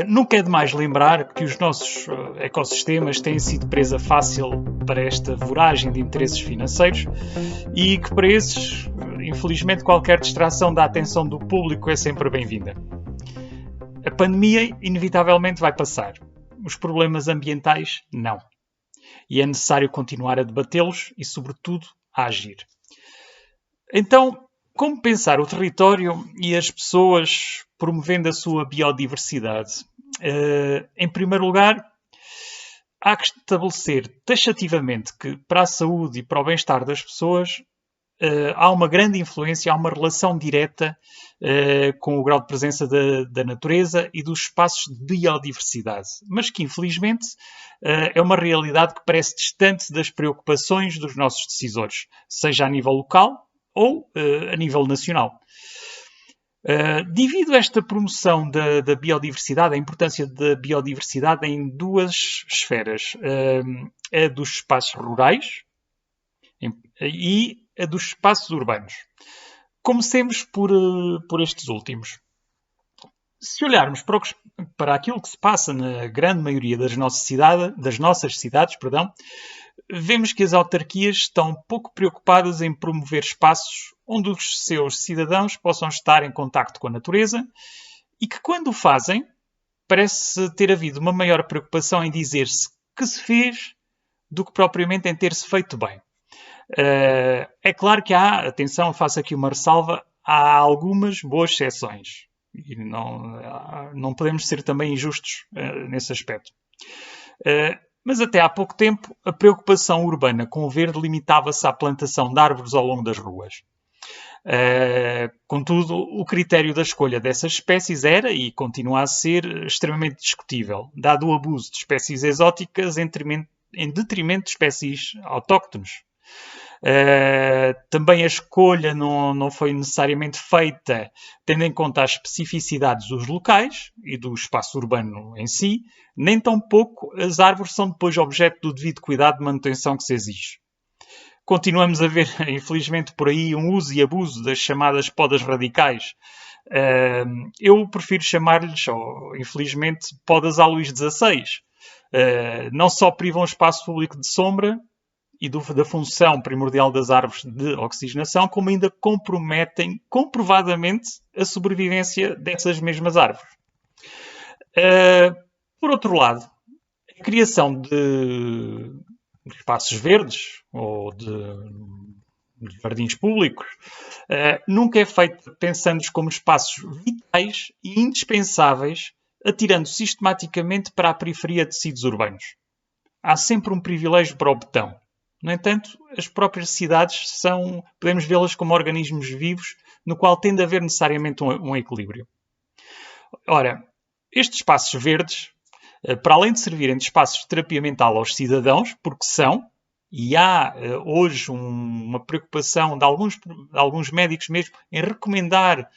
Nunca é demais lembrar que os nossos ecossistemas têm sido presa fácil para esta voragem de interesses financeiros e que para esses, infelizmente, qualquer distração da atenção do público é sempre bem-vinda. A pandemia inevitavelmente vai passar. Os problemas ambientais, não. E é necessário continuar a debatê-los e, sobretudo, a agir. Então, como pensar o território e as pessoas promovendo a sua biodiversidade? Em primeiro lugar, há que estabelecer taxativamente que para a saúde e para o bem-estar das pessoas há uma grande influência, há uma relação direta com o grau de presença da natureza e dos espaços de biodiversidade, mas que infelizmente é uma realidade que parece distante das preocupações dos nossos decisores, seja a nível local ou a nível nacional. Divido esta promoção da biodiversidade, a importância da biodiversidade em duas esferas. A dos espaços rurais e a dos espaços urbanos. Comecemos por estes últimos. Se olharmos para aquilo que se passa na grande maioria das nossas cidades, vemos que as autarquias estão pouco preocupadas em promover espaços onde os seus cidadãos possam estar em contacto com a natureza e que, quando o fazem, parece ter havido uma maior preocupação em dizer-se que se fez do que propriamente em ter-se feito bem. É claro que atenção, faço aqui uma ressalva, há algumas boas exceções e não podemos ser também injustos nesse aspecto. Mas até há pouco tempo a preocupação urbana com o verde limitava-se à plantação de árvores ao longo das ruas. Contudo, o critério da escolha dessas espécies era e continua a ser extremamente discutível, dado o abuso de espécies exóticas em detrimento de espécies autóctones. Também a escolha não foi necessariamente feita tendo em conta as especificidades dos locais e do espaço urbano em si, nem tampouco as árvores são depois objeto do devido cuidado de manutenção que se exige. Continuamos a ver, infelizmente, por aí um uso e abuso das chamadas podas radicais. Eu prefiro chamar-lhes, infelizmente, podas a Luís XVI. Não só privam o espaço público de sombra e da função primordial das árvores de oxigenação, como ainda comprometem comprovadamente a sobrevivência dessas mesmas árvores. Por outro lado, a criação de espaços verdes ou de jardins públicos nunca é feita pensando-os como espaços vitais e indispensáveis, atirando sistematicamente para a periferia de tecidos urbanos. Há sempre um privilégio para o betão. No entanto, as próprias cidades podemos vê-las como organismos vivos, no qual tende a haver necessariamente um equilíbrio. Ora, estes espaços verdes, para além de servirem de espaços de terapia mental aos cidadãos, porque são, e há hoje uma preocupação de alguns médicos mesmo em recomendar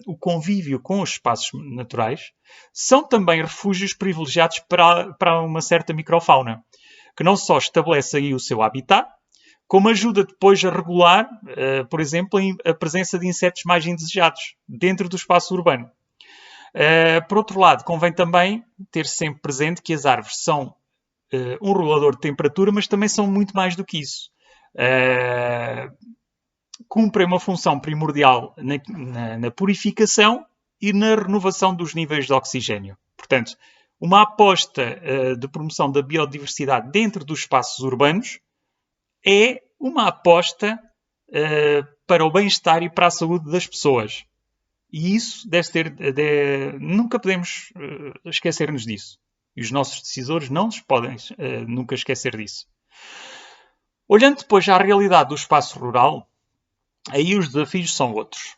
o convívio com os espaços naturais, são também refúgios privilegiados para uma certa microfauna, que não só estabelece aí o seu habitat, como ajuda depois a regular, por exemplo, a presença de insetos mais indesejados dentro do espaço urbano. Por outro lado, convém também ter sempre presente que as árvores são um regulador de temperatura, mas também são muito mais do que isso. Cumprem uma função primordial na purificação e na renovação dos níveis de oxigênio. Portanto, uma aposta de promoção da biodiversidade dentro dos espaços urbanos é uma aposta para o bem-estar e para a saúde das pessoas. E isso nunca podemos esquecer-nos disso. E os nossos decisores não nos podem nunca esquecer disso. Olhando depois à realidade do espaço rural, aí os desafios são outros.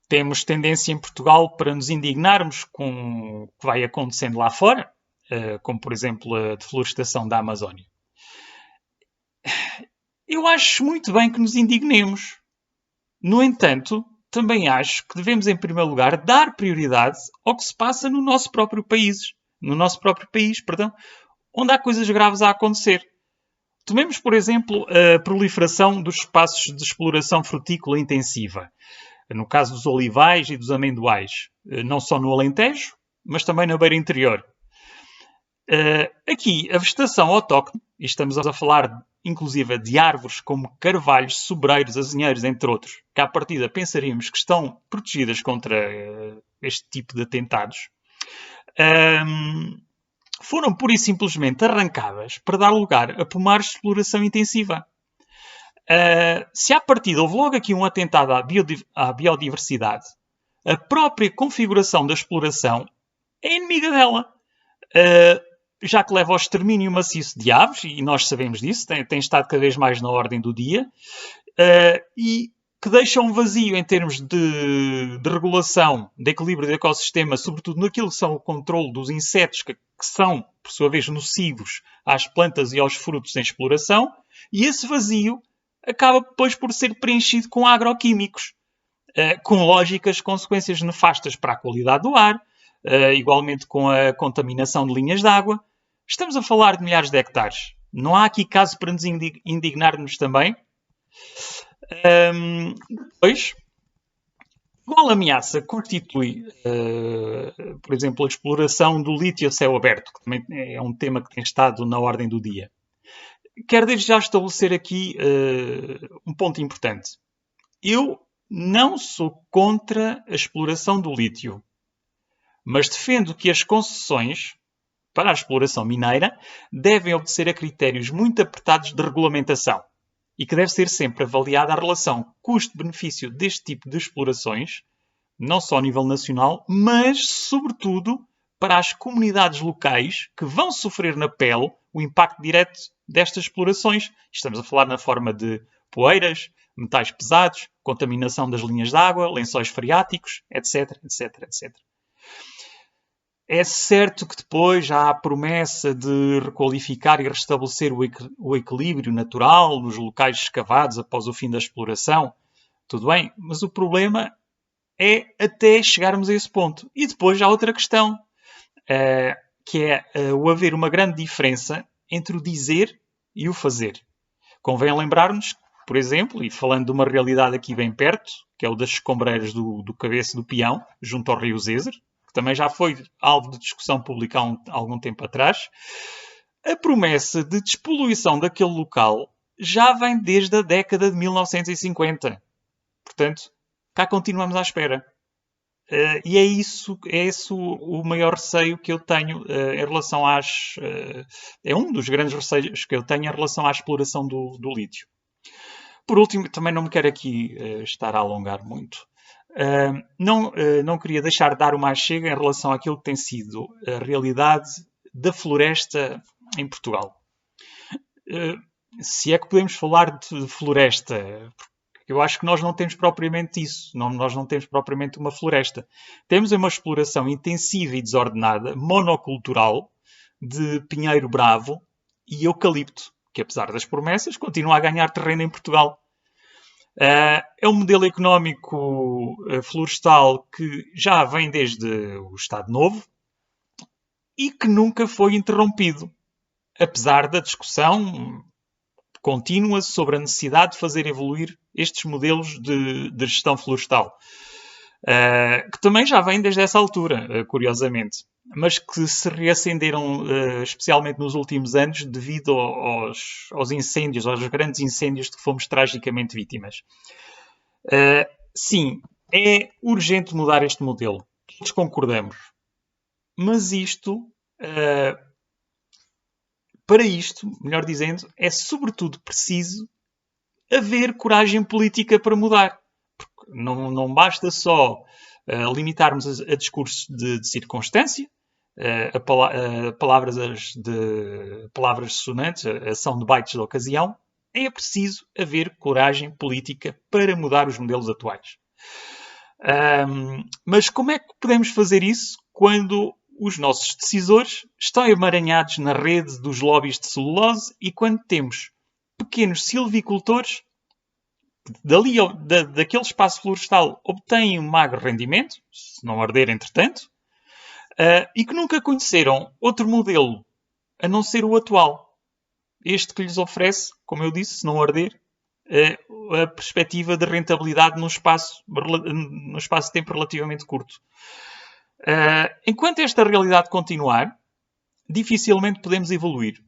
Temos tendência em Portugal para nos indignarmos com o que vai acontecendo lá fora, como, por exemplo, a deflorestação da Amazónia. Eu acho muito bem que nos indignemos. No entanto, também acho que devemos, em primeiro lugar, dar prioridade ao que se passa no nosso próprio país, onde há coisas graves a acontecer. Tomemos, por exemplo, a proliferação dos espaços de exploração frutícola intensiva. No caso dos olivais e dos amendoais, não só no Alentejo, mas também na beira interior. Aqui, a vegetação autóctone, e estamos a falar inclusive de árvores como carvalhos, sobreiros, azinheiros, entre outros, que à partida pensaríamos que estão protegidas contra este tipo de atentados, foram pura e simplesmente arrancadas para dar lugar a pomares de exploração intensiva. Se à partida houve logo aqui um atentado à biodiversidade, a própria configuração da exploração é inimiga dela. Já que leva ao extermínio maciço de aves, e nós sabemos disso, tem estado cada vez mais na ordem do dia, e que deixa um vazio em termos de regulação, de equilíbrio do ecossistema, sobretudo naquilo que são o controle dos insetos, que são, por sua vez, nocivos às plantas e aos frutos em exploração, e esse vazio acaba depois por ser preenchido com agroquímicos, com lógicas consequências nefastas para a qualidade do ar, igualmente com a contaminação de linhas de água. Estamos a falar de milhares de hectares. Não há aqui caso para nos indignarmos também? Depois, igual ameaça constitui, por exemplo, a exploração do lítio a céu aberto, que também é um tema que tem estado na ordem do dia. Quero desde já estabelecer aqui um ponto importante. Eu não sou contra a exploração do lítio, mas defendo que as concessões para a exploração mineira devem obedecer a critérios muito apertados de regulamentação e que deve ser sempre avaliada a relação custo-benefício deste tipo de explorações, não só a nível nacional, mas, sobretudo, para as comunidades locais que vão sofrer na pele o impacto direto destas explorações. Estamos a falar na forma de poeiras, metais pesados, contaminação das linhas de água, lençóis freáticos, etc, etc, etc. É certo que depois há a promessa de requalificar e restabelecer o equilíbrio natural nos locais escavados após o fim da exploração. Tudo bem, mas o problema é até chegarmos a esse ponto. E depois há outra questão, que é o haver uma grande diferença entre o dizer e o fazer. Convém lembrar-nos, por exemplo, e falando de uma realidade aqui bem perto, que é o das escombreiras do Cabeço do Peão, junto ao Rio Zezer, também já foi alvo de discussão pública há algum tempo atrás, a promessa de despoluição daquele local já vem desde a década de 1950. Portanto, cá continuamos à espera. E é esse o maior receio que eu tenho em relação às... é um dos grandes receios que eu tenho em relação à exploração do lítio. Por último, também não me quero aqui estar a alongar muito. Não queria deixar de dar uma chega em relação àquilo que tem sido a realidade da floresta em Portugal. Se é que podemos falar de floresta, porque eu acho que nós não temos propriamente isso. Nós não temos propriamente uma floresta. Temos uma exploração intensiva e desordenada, monocultural, de pinheiro bravo e eucalipto, que apesar das promessas, continua a ganhar terreno em Portugal. É um modelo económico florestal que já vem desde o Estado Novo e que nunca foi interrompido, apesar da discussão contínua sobre a necessidade de fazer evoluir estes modelos de gestão florestal, que também já vem desde essa altura, curiosamente, mas que se reacenderam especialmente nos últimos anos devido aos incêndios, aos grandes incêndios de que fomos tragicamente vítimas. Sim, é urgente mudar este modelo. Todos concordamos. Mas para isto, melhor dizendo, é sobretudo preciso haver coragem política para mudar. Porque não basta só limitarmos a discursos de circunstância, a palavras sonantes, a ação de baites de ocasião. É preciso haver coragem política para mudar os modelos atuais. Mas como é que podemos fazer isso quando os nossos decisores estão emaranhados na rede dos lobbies de celulose e quando temos pequenos silvicultores daquele espaço florestal obtêm um magro rendimento, se não arder entretanto, e que nunca conheceram outro modelo a não ser o atual. Este que lhes oferece, como eu disse, se não arder, a perspectiva de rentabilidade num espaço de tempo relativamente curto. Enquanto esta realidade continuar, dificilmente podemos evoluir.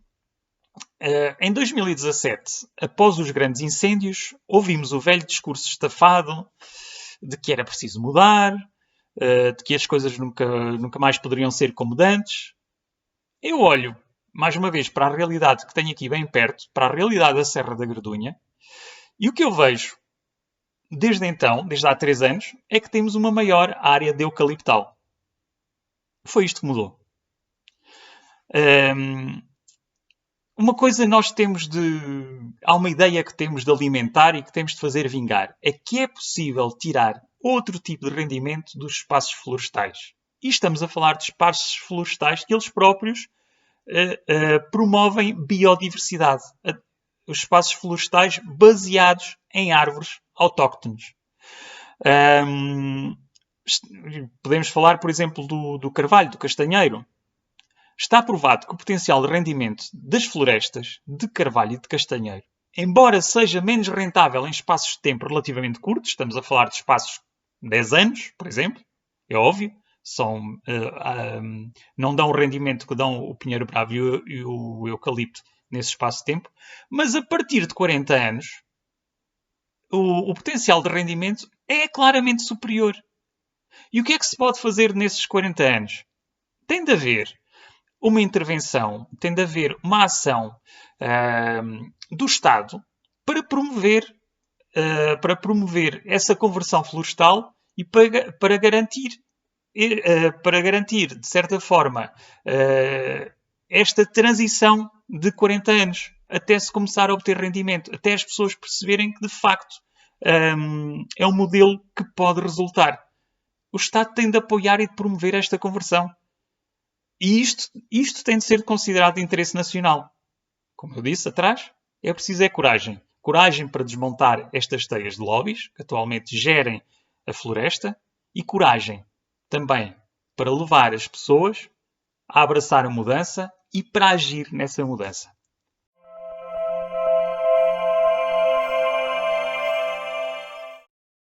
Em 2017, após os grandes incêndios, ouvimos o velho discurso estafado de que era preciso mudar, de que as coisas nunca mais poderiam ser como de antes. Eu olho, mais uma vez, para a realidade que tenho aqui bem perto, para a realidade da Serra da Gradunha, e o que eu vejo, desde então, desde há 3 anos, é que temos uma maior área de eucaliptal. Foi isto que mudou. Uma coisa nós temos de... Há uma ideia que temos de alimentar e que temos de fazer vingar. É que é possível tirar outro tipo de rendimento dos espaços florestais. E estamos a falar de espaços florestais que eles próprios promovem biodiversidade. Os espaços florestais baseados em árvores autóctones. Podemos falar, por exemplo, do carvalho, do castanheiro. Está provado que o potencial de rendimento das florestas de carvalho e de castanheiro, embora seja menos rentável em espaços de tempo relativamente curtos, estamos a falar de espaços de 10 anos, por exemplo, é óbvio, não dão o rendimento que dão o pinheiro bravo e o eucalipto nesse espaço de tempo, mas a partir de 40 anos, o potencial de rendimento é claramente superior. E o que é que se pode fazer nesses 40 anos? Tem de haver uma intervenção, tem de haver uma ação do Estado para promover essa conversão florestal e para garantir, de certa forma, esta transição de 40 anos, até se começar a obter rendimento, até as pessoas perceberem que, de facto, é um modelo que pode resultar. O Estado tem de apoiar e de promover esta conversão. E isto tem de ser considerado de interesse nacional. Como eu disse atrás, é preciso coragem. Coragem para desmontar estas teias de lobbies, que atualmente gerem a floresta, e coragem também para levar as pessoas a abraçar a mudança e para agir nessa mudança.